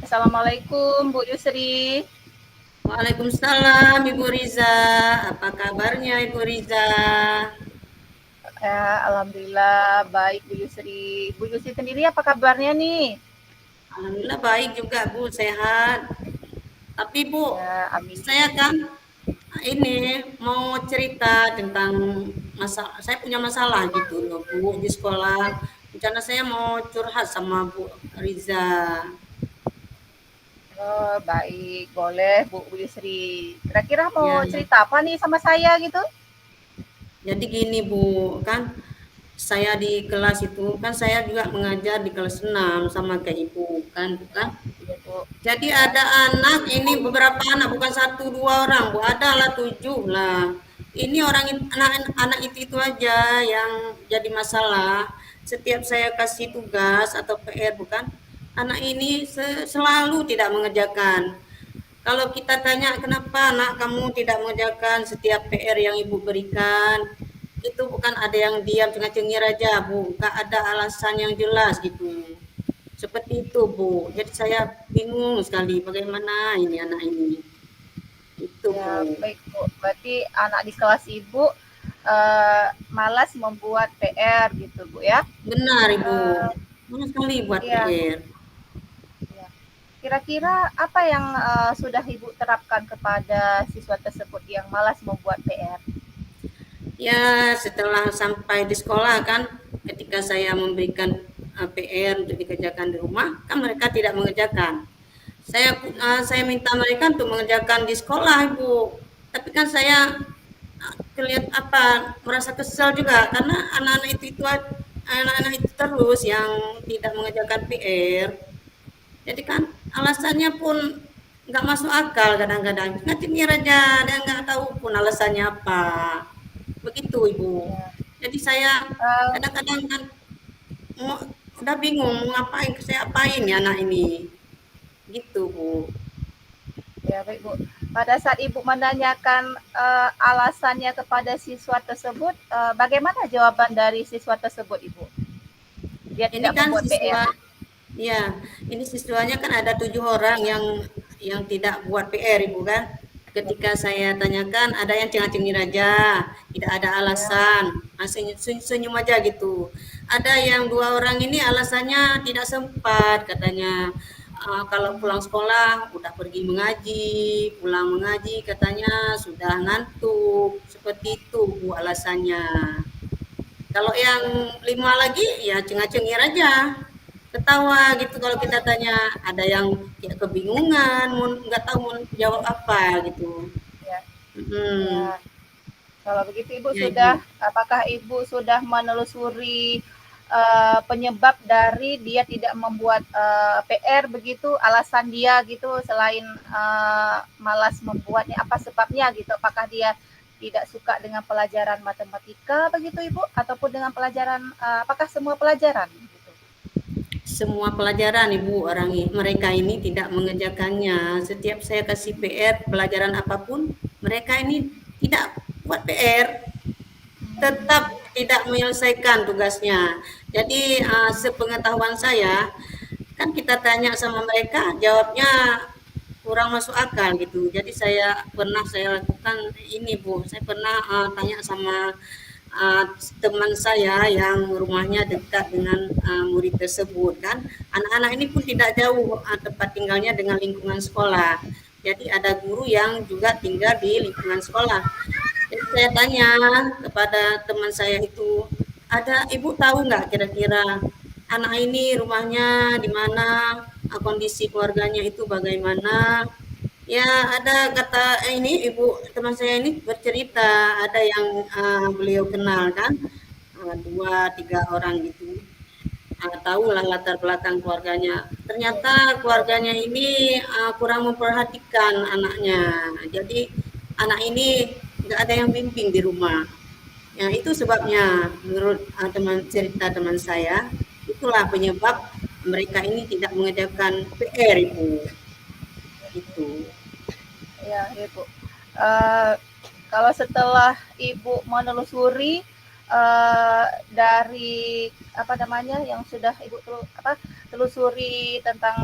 Assalamualaikum Bu Yusri. Waalaikumsalam Ibu Riza. Apa kabarnya Ibu Riza? Alhamdulillah baik Bu Yusri. Bu Yusri sendiri apa kabarnya nih? Alhamdulillah baik juga Bu, sehat. Tapi Bu, Ya, amin. saya kan ini mau cerita tentang masalah. Saya punya masalah gitu loh Bu di sekolah. Rencana saya mau curhat sama Bu Riza. Oh, baik, boleh Bu Yusri. Kira-kira mau Ya, cerita apa nih sama saya gitu? jadi gini Bu, kan saya di kelas itu kan saya juga mengajar di kelas 6 sama kayak Ibu kan. Iya Bu. Jadi Ya, ada anak ini beberapa anak bukan satu dua orang, Bu. Ada lah 7 lah. Ini anak itu aja yang jadi masalah. Setiap saya kasih tugas atau PR bukan, anak ini selalu tidak mengerjakan. Kalau kita tanya kenapa anak kamu tidak mengerjakan setiap PR yang ibu berikan, itu bukan ada yang diam cengir aja, Bu. Nggak ada alasan yang jelas gitu. Seperti itu, Bu. Jadi saya bingung sekali bagaimana ini anak ini. Itu, ya Bu. baik Bu. Berarti anak di kelas Ibu malas membuat PR gitu Bu ya? Benar, Ibu. Eh, Banyak sekali buat iya. PR. Ya. Kira-kira apa yang sudah Ibu terapkan kepada siswa tersebut yang malas membuat PR? Ya, setelah sampai di sekolah kan, ketika saya memberikan PR untuk dikerjakan di rumah, kan mereka tidak mengerjakan. Saya minta mereka untuk mengerjakan di sekolah, Ibu. Tapi kan saya kelihatan merasa kesal juga karena anak-anak itu terus yang tidak mengerjakan PR. Jadi kan alasannya pun nggak masuk akal kadang-kadang. Nggak cengir aja, dan nggak tahu pun alasannya apa. Begitu Ibu. Ya. Jadi saya Uh, kadang-kadang kan mau, udah bingung mau ngapain, saya apain ya anak ini. Gitu Bu. Ya, baik Bu. Pada saat Ibu menanyakan alasannya kepada siswa tersebut, bagaimana jawaban dari siswa tersebut, Ibu? Dia Ini tidak kan membuat PR. ya, ini siswanya kan ada 7 orang yang tidak buat PR, Ibu kan. Ketika saya tanyakan, ada yang cengar-cengir aja, tidak ada Ya, alasan, senyum aja gitu. Ada yang 2 orang ini alasannya tidak sempat, katanya kalau pulang sekolah udah pergi mengaji, pulang mengaji katanya sudah ngantuk, seperti itu Bu alasannya. Kalau yang ya, 5 lagi ya cengar-cengir aja, ketawa gitu kalau kita tanya. Ada yang kayak kebingungan, nggak tahu mau jawab apa gitu. ya, ya. Mm-mm. Kalau begitu Ibu Ya Ibu. apakah Ibu sudah menelusuri penyebab dari dia tidak membuat PR begitu, alasan dia gitu selain malas membuatnya, apa sebabnya gitu? Apakah dia tidak suka dengan pelajaran matematika begitu Ibu, ataupun dengan pelajaran apakah semua pelajaran? Gitu? Semua pelajaran Ibu, mereka ini tidak mengerjakannya. Setiap saya kasih PR pelajaran apapun, mereka ini tidak buat PR, tetap tidak menyelesaikan tugasnya. Jadi sepengetahuan saya, kan kita tanya sama mereka, jawabnya kurang masuk akal gitu. Jadi saya lakukan ini Bu, saya pernah tanya sama uh, teman saya yang rumahnya dekat dengan murid tersebut kan. Anak-anak ini pun tidak jauh tempat tinggalnya dengan lingkungan sekolah. Jadi ada guru yang juga tinggal di lingkungan sekolah. Jadi saya tanya kepada teman saya itu, ada ibu tahu nggak kira-kira anak ini rumahnya di mana, kondisi keluarganya itu bagaimana? Ya ada kata ini ibu teman saya ini bercerita ada yang beliau kenal kan, 2 3 orang gitu. Tahulah latar belakang keluarganya. Ternyata keluarganya ini kurang memperhatikan anaknya. Jadi anak ini nggak ada yang bimbing di rumah. Ya, itu sebabnya menurut cerita teman saya, itulah penyebab mereka ini tidak mengerjakan PR, Ibu. Itu. Ya, Ibu. Uh, Kalau setelah Ibu menelusuri dari apa namanya yang sudah Ibu telusuri tentang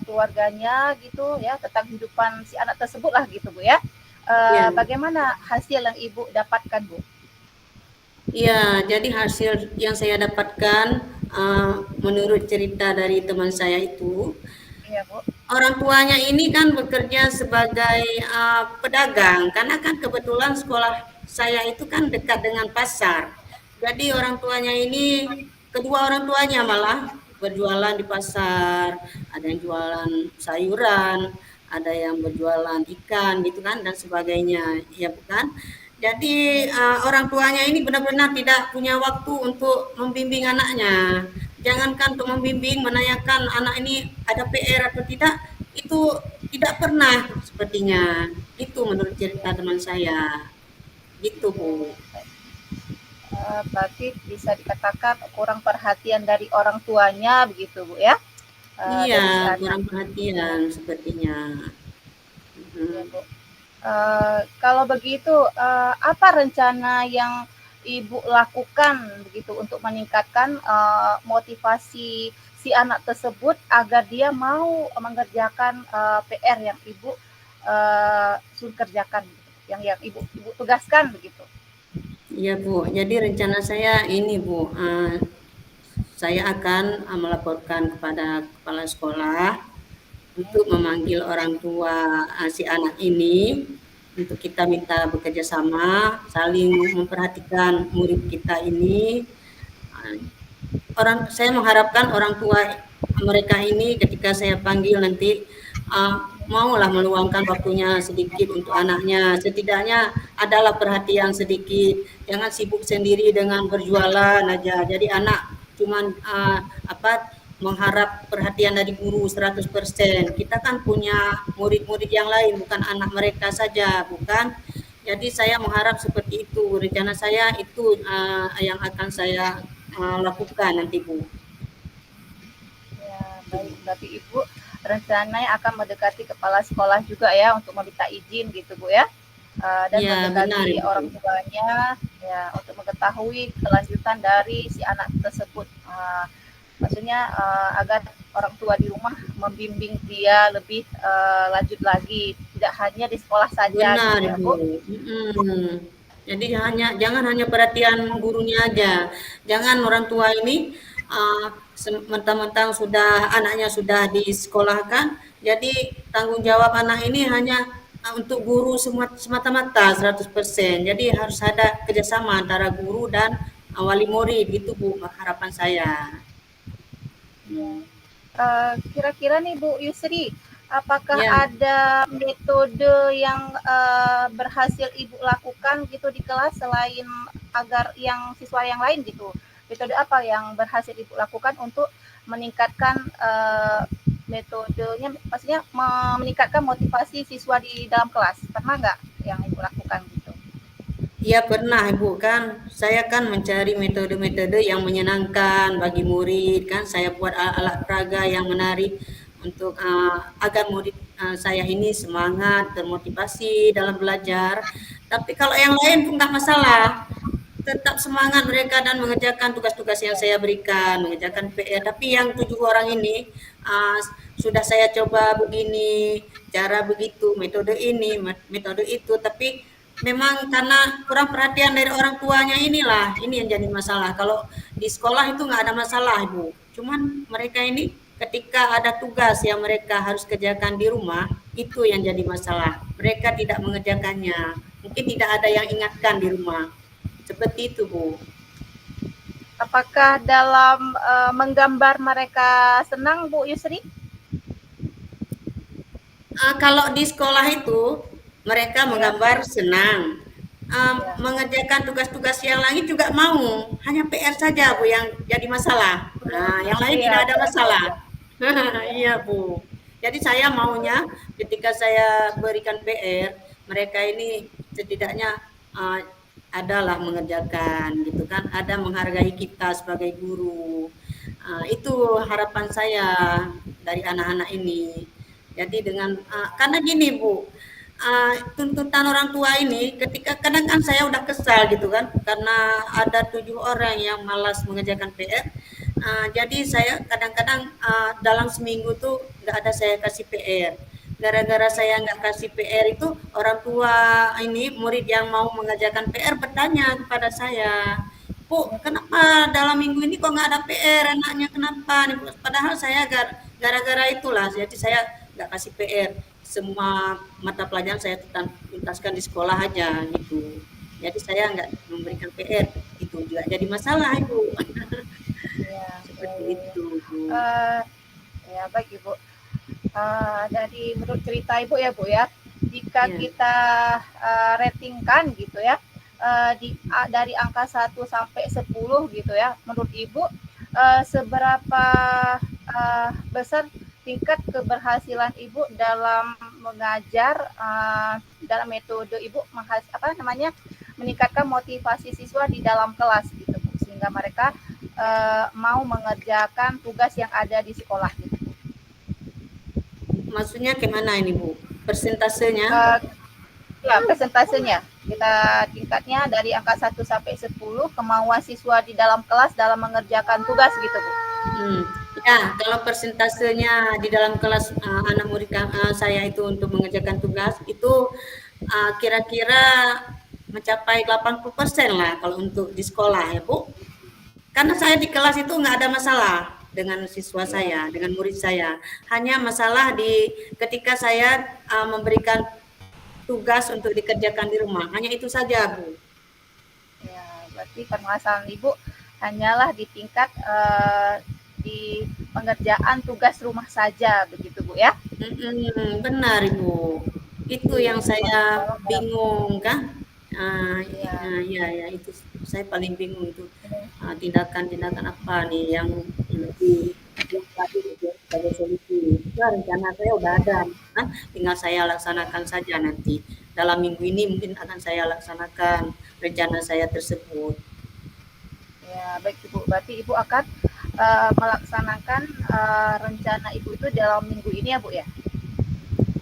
keluarganya gitu ya, tentang kehidupan si anak tersebut lah gitu Bu ya. Ya. Bagaimana hasil yang Ibu dapatkan Bu? Iya, jadi hasil yang saya dapatkan, menurut cerita dari teman saya itu, Iya Bu. orang tuanya ini kan bekerja sebagai, pedagang, karena kan kebetulan sekolah saya itu kan dekat dengan pasar. Jadi orang tuanya ini, kedua orang tuanya malah berjualan di pasar, ada yang jualan sayuran, ada yang berjualan ikan gitu kan dan sebagainya, ya bukan? Jadi, orang tuanya ini benar-benar tidak punya waktu untuk membimbing anaknya. Jangankan untuk membimbing, menanyakan anak ini ada PR atau tidak, itu tidak pernah sepertinya. Itu menurut cerita teman saya. Gitu, Bu. Berarti bisa dikatakan kurang perhatian dari orang tuanya begitu Bu ya, Iya, dari si anak. kurang perhatian sepertinya. Ya Mhm. Bu. Kalau begitu, apa rencana yang Ibu lakukan begitu untuk meningkatkan motivasi si anak tersebut agar dia mau mengerjakan PR yang Ibu suruh kerjakan, gitu, yang Ibu tugaskan begitu? Iya, Bu. Jadi rencana saya ini, Bu, saya akan, melaporkan kepada kepala sekolah untuk memanggil orang tua, si anak ini, untuk kita minta bekerja sama, saling memperhatikan murid kita ini. eee, saya mengharapkan orang tua mereka ini ketika saya panggil nanti, maulah meluangkan waktunya sedikit untuk anaknya, setidaknya adalah perhatian sedikit, jangan sibuk sendiri dengan berjualan aja. Jadi anak cuman, apa, mengharap perhatian dari guru 100%. Kita kan punya murid-murid yang lain, bukan anak mereka saja, bukan? Jadi saya mengharap seperti itu, rencana saya itu, yang akan saya, lakukan nanti, Bu. Ya, baik. Berarti Ibu rencananya akan mendekati kepala sekolah juga ya untuk meminta izin gitu Bu ya, dan Iya, benar, mendekati Ibu. orang tuanya ya untuk mengetahui kelanjutan dari si anak tersebut. Maksudnya agar orang tua di rumah membimbing dia lebih lanjut lagi, tidak hanya di sekolah saja Benar, gitu ya Ibu. Bu. Mhm. Jadi jangan hanya perhatian gurunya aja. Jangan orang tua ini, mentang-mentang anaknya sudah disekolahkan, jadi tanggung jawab anak ini hanya, untuk guru semata-mata 100%. Jadi harus ada kerjasama antara guru dan, wali murid, gitu Bu harapan saya. Ya. Mmm, Kira-kira nih Bu Yusri, apakah iya. ada metode yang berhasil Ibu lakukan gitu di kelas selain agar yang siswa yang lain gitu? Metode apa yang berhasil Ibu lakukan untuk meningkatkan metodenya, maksudnya meningkatkan motivasi siswa di dalam kelas? Pernah nggak yang Ibu lakukan gitu? Iya pernah Ibu, kan saya kan mencari metode-metode yang menyenangkan bagi murid kan, saya buat alat peraga yang menarik untuk, agar murid, saya ini semangat, termotivasi dalam belajar. Tapi kalau yang lain pun nggak masalah, tetap semangat mereka dan mengerjakan tugas-tugas yang saya berikan, mengerjakan PR. Tapi yang 7 orang ini, sudah saya coba begini, cara begitu, metode ini, metode itu, tapi memang karena kurang perhatian dari orang tuanya inilah, ini yang jadi masalah. Kalau di sekolah itu nggak ada masalah, Ibu. Cuman mereka ini ketika ada tugas yang mereka harus kerjakan di rumah, itu yang jadi masalah. Mereka tidak mengerjakannya. Mungkin tidak ada yang ingatkan di rumah. Seperti itu, Bu. Apakah dalam menggambar mereka senang Bu Yusri? Kalau di sekolah itu mereka Ya, menggambar senang. ya. Mengerjakan tugas-tugas yang lain juga mau, hanya PR saja, Bu, yang jadi masalah. Nah, yang lain Iya, tidak ada PR masalah. saja. Ya. Iya, Bu. Jadi saya maunya ketika saya berikan PR, mereka ini setidaknya, eee, adalah mengerjakan gitu kan, ada menghargai kita sebagai guru. Itu harapan saya dari anak-anak ini. Jadi karena gini Bu, tuntutan orang tua ini ketika kadang kan saya udah kesal gitu kan, karena ada 7 orang yang malas mengerjakan PR. Jadi saya kadang-kadang dalam seminggu tuh nggak ada saya kasih PR. Gara-gara saya nggak kasih PR itu orang tua ini murid yang mau mengerjakan PR bertanya kepada saya, Bu, kenapa dalam minggu ini kok nggak ada PR anaknya kenapa? Padahal saya gara-gara itulah, jadi saya nggak kasih PR. Semua mata pelajaran saya tuntaskan di sekolah aja gitu. Jadi saya nggak memberikan PR, itu juga jadi masalah Ibu. Ya, ya, Seperti ya, ya. itu, Bu. Eh, ya baik Ibu. Dari menurut cerita Ibu ya Bu ya, jika Ya, kita ratingkan gitu ya, dari angka 1 sampai 10 gitu ya, menurut Ibu seberapa besar tingkat keberhasilan Ibu dalam mengajar, dalam metode Ibu meningkatkan motivasi siswa di dalam kelas gitu Bu, sehingga mereka mau mengerjakan tugas yang ada di sekolah gitu. maksudnya gimana ini, Bu? Persentasenya? Uh, Ya, presentasenya. Kita tingkatnya dari angka 1 sampai 10, kemauan siswa di dalam kelas dalam mengerjakan tugas gitu, Bu. Hmm. Ya, kalau persentasenya di dalam kelas anak murid saya itu untuk mengerjakan tugas itu kira-kira mencapai 80% lah kalau untuk di sekolah ya, Bu. Karena saya di kelas itu nggak ada masalah dengan siswa Iya, saya, dengan murid saya. Hanya masalah ketika saya memberikan tugas untuk dikerjakan di rumah. Hanya itu saja, Bu. ya, berarti permasalahan Ibu hanyalah di tingkat di pengerjaan tugas rumah saja begitu, Bu ya. Benar, Ibu. Itu Iya, yang saya kalau bingung kan. iya, Ya, ya, itu saya paling bingung itu. ini, Tindakan-tindakan apa nih yang lebih yang tadi itu sebagai solusi. Itu rencana saya udah ada, kan? Tinggal saya laksanakan saja nanti. Dalam minggu ini mungkin akan saya laksanakan rencana saya tersebut. ya baik Ibu. Berarti Ibu akan melaksanakan rencana Ibu itu dalam minggu ini ya, Bu ya.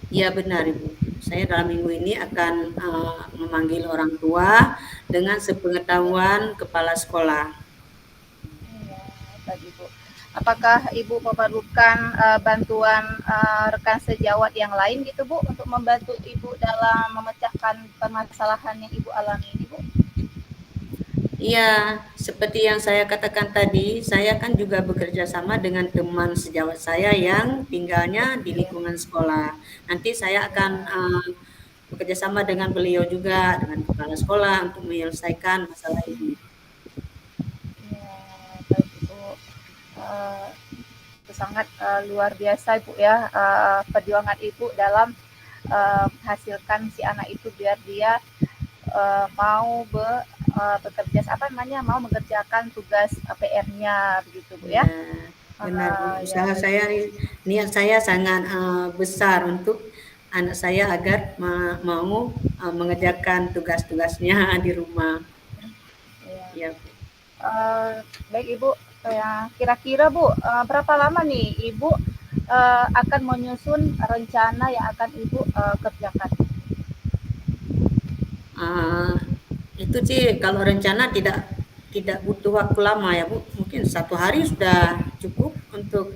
Iya benar Ibu. Saya dalam minggu ini akan memanggil orang tua dengan sepengetahuan kepala sekolah. Iya, baik Ibu. Apakah Ibu memerlukan bantuan rekan sejawat yang lain gitu Bu untuk membantu Ibu dalam memecahkan permasalahan yang Ibu alami ini Bu? Iya, seperti yang saya katakan tadi, saya kan juga bekerja sama dengan teman sejawat saya yang tinggalnya di Iya, lingkungan sekolah. Nanti saya akan iya, bekerja sama dengan beliau juga, dengan kepala sekolah untuk menyelesaikan masalah ini. iya, baik Ibu. Eh, itu sangat luar biasa Ibu ya, perjuangan Ibu dalam menghasilkan si anak itu biar dia mau bekerja mau mengerjakan tugas PR-nya begitu Bu ya. Ya, benar Bu. Ya Usaha baik saya, Ibu. niat saya sangat besar untuk anak saya agar mau mengerjakan tugas-tugasnya di rumah. Ya. Ya, Bu. Baik Ibu, kira-kira Bu, berapa lama nih Ibu akan menyusun rencana yang akan Ibu kerjakan? Ah, itu sih kalau rencana tidak butuh waktu lama ya Bu. Mungkin 1 hari sudah cukup untuk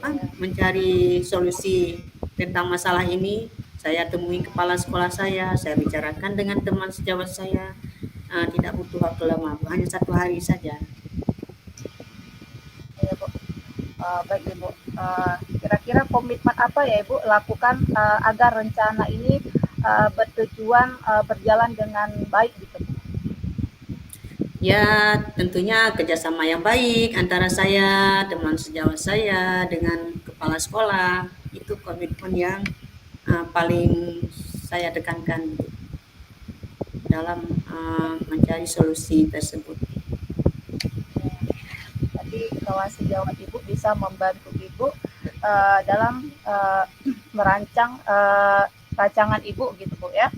Ya, mencari solusi tentang masalah ini. Saya temui kepala sekolah saya bicarakan dengan teman sejawat saya. Tidak butuh waktu lama Bu, hanya 1 hari saja. ya Bu. Baik Ibu, kira-kira komitmen apa ya Ibu lakukan agar rencana ini bertujuan berjalan dengan baik gitu Bu? Ya, tentunya kerjasama yang baik antara saya, teman sejawat saya, dengan kepala sekolah. Itu komitmen yang paling saya tekankan dalam mencari solusi tersebut. Jadi kawan sejawat Ibu bisa membantu Ibu dalam merancang rancangan Ibu gitu Bu ya.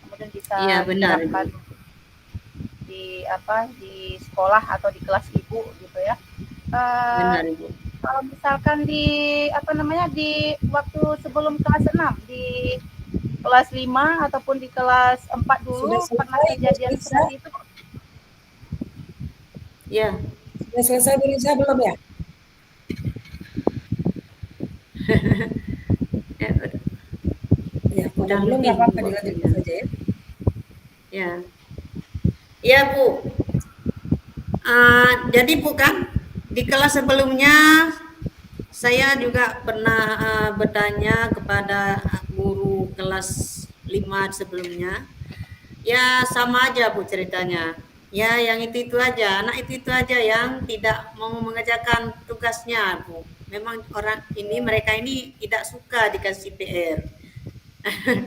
Kemudian Iya, bisa benar, Ibu. diterapkan di sekolah atau di kelas Ibu gitu ya. Eh, Benar, Ibu. Kalau misalkan di waktu sebelum kelas 6 di kelas 5 ataupun di kelas 4 Sudah dulu pernah selesai, Bu, kejadian periksa. seperti itu? Ya, Udah selesai berusaha belum ya? Ya, Ya, kalau udah belum nggak lebih apa-apa Bu dilanjutkan waktunya. saja ya. Ya, iya Bu. Jadi bukan di kelas sebelumnya saya juga pernah bertanya kepada guru kelas 5 sebelumnya. Ya sama aja Bu ceritanya. Ya yang itu aja, anak itu aja yang tidak mau mengerjakan tugasnya Bu. Memang orang ini mereka ini tidak suka dikasih PR.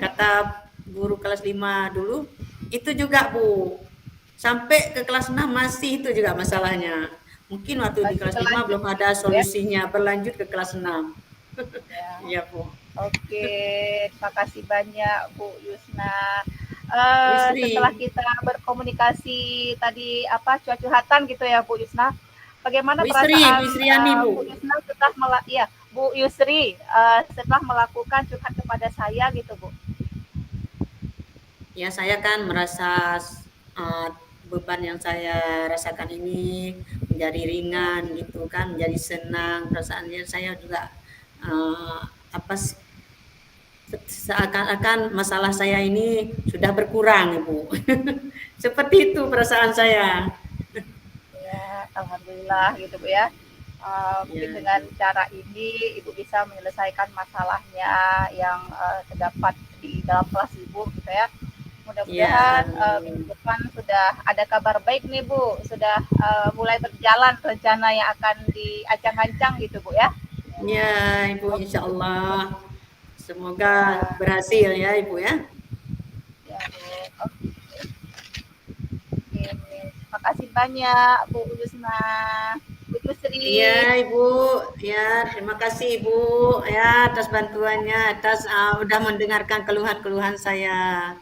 Kata guru kelas 5 dulu, itu juga Bu. Sampai ke kelas 6 masih itu juga masalahnya. Mungkin waktu di Masih kelas 5 berlanjut belum gitu ada Bu ya. solusinya, berlanjut ke kelas 6. Ya. Iya Bu. Oke, terima kasih banyak Bu Yusna. Bu Setelah Sri, kita berkomunikasi tadi apa cuat-curhatan gitu ya Bu Yusna, bagaimana Bu perasaan Sriani Bu. Bu Yusna ya Bu Yusri setelah melakukan curhat kepada saya gitu Bu? Ya saya kan merasa uh, beban yang saya rasakan ini menjadi Ya, ringan gitu kan, menjadi senang perasaannya saya juga uh, apa seakan-akan masalah saya ini sudah berkurang Ibu. Seperti itu perasaan saya. ya, alhamdulillah gitu Bu ya. Mungkin Ya, dengan cara ini Ibu bisa menyelesaikan masalahnya yang terdapat di dalam kelas Ibu gitu ya. ya, Mudah-mudahan minggu amin. depan sudah ada kabar baik nih Bu, sudah mulai berjalan rencana yang akan diancang-ancang gitu Bu ya. Ya, Ibu Oke, insya Allah semoga ya, berhasil ya Ibu ya. ya Bu. Oke, terima kasih banyak Bu Yusna, Bu Iya Yusri. Ibu, ya terima kasih Ibu ya atas bantuannya, atas udah mendengarkan keluhan-keluhan saya.